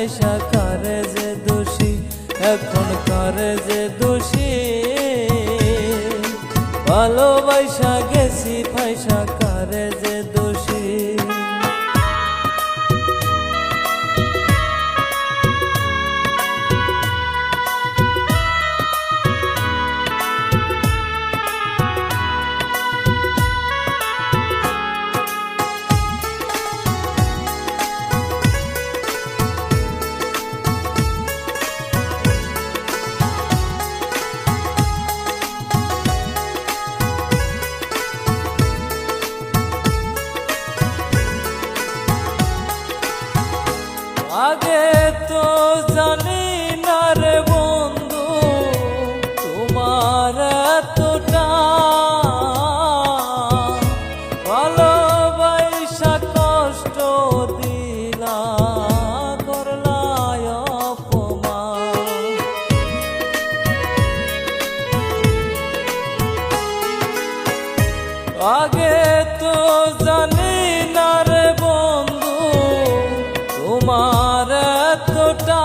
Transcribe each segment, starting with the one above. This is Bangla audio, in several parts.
ফাইসা কারে যে দোষী, এখন কারে যে দোষী। ভালোবাসা গেছি ফাইসা কারে যে দোষী। আগে তো জানি না রে বন্ধু তোমার এতটা ভালোবাসা, কষ্ট দিলা করলায় অপমান। আগে তো জানি না রে বন্ধু তোমার এতটা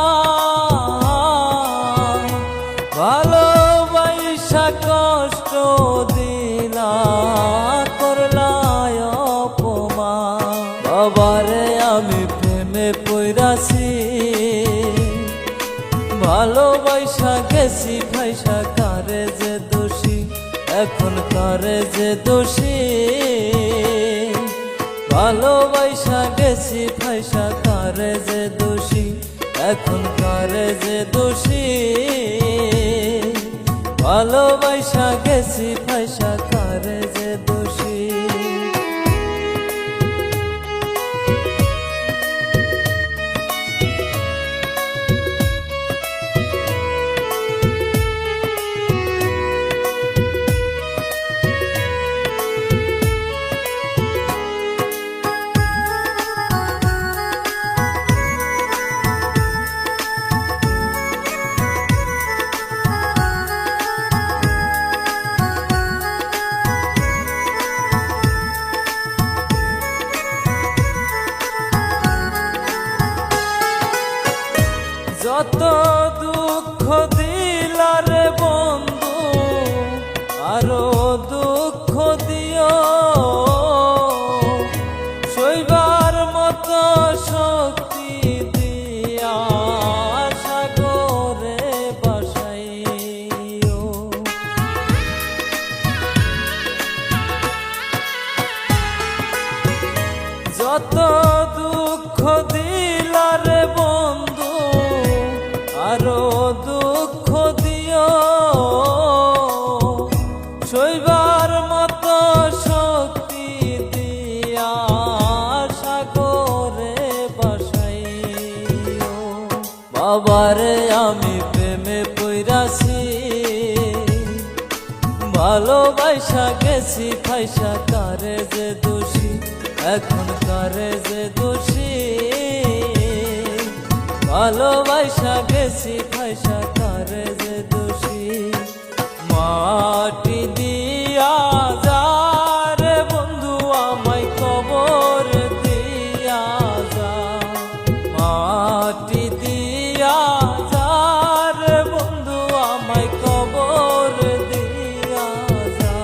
ভালোবাসা, কষ্ট দিলা করলায় অপমান। বাবারে আমি প্রেমে পইরাছি, ভালোবাসা গেছি ফাইসা কারে যে দোষী, এখন কারে যে দোষী। ভালোবাসা গেছি ফাইসা কারে যে দোষী, এখন কারে যে দোষী। ভালোবাসা গেছি ফাইসা কারে যে দোষী। যত দুঃখ দিলা রে বন্ধু আরো দুঃখ দিও, সইবার মতো শক্তি দিয়া সাগরে বাসাইও। যত দুঃখ দিলা রে বন্ধু আরো দুঃখ দিও, সইবার মতো শক্তি দিয়া সাগরে বাসাইও। বাবারে আমি প্রেমে পইরাছি, ভালোবাসা গেছি ফাইসা কারে যে দোষী, এখন কারে যে দোষী। ভালোবাসা গেছি ফাইসা কারে যে দোষী। মাটি দিয়া যা রে বন্ধু আমায় কবর দিয়া যা, মাটি দিয়া যা রে বন্ধু আমায় কবর দিয়া যা,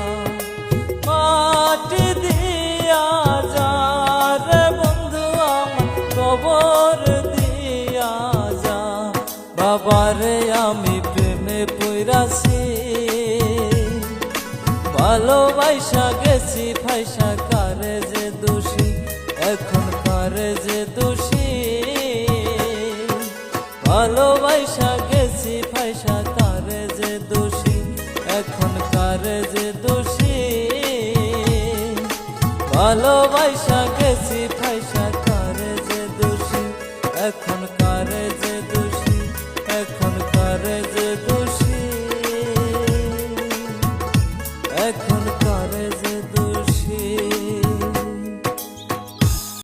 মাটি দিয়া যা রে বন্ধু আমায় কবর দিয়া যা। বাবারে আমি প্রেমে পইরাছি, ভালোবাসা গেছি ফাইসা কারে যে দোষী, এখন কারে যে দোষী। ভালোবাসা গেছি ফাইসা কারে যে দোষী, এখন কারে যে দোষী। ভালোবাসা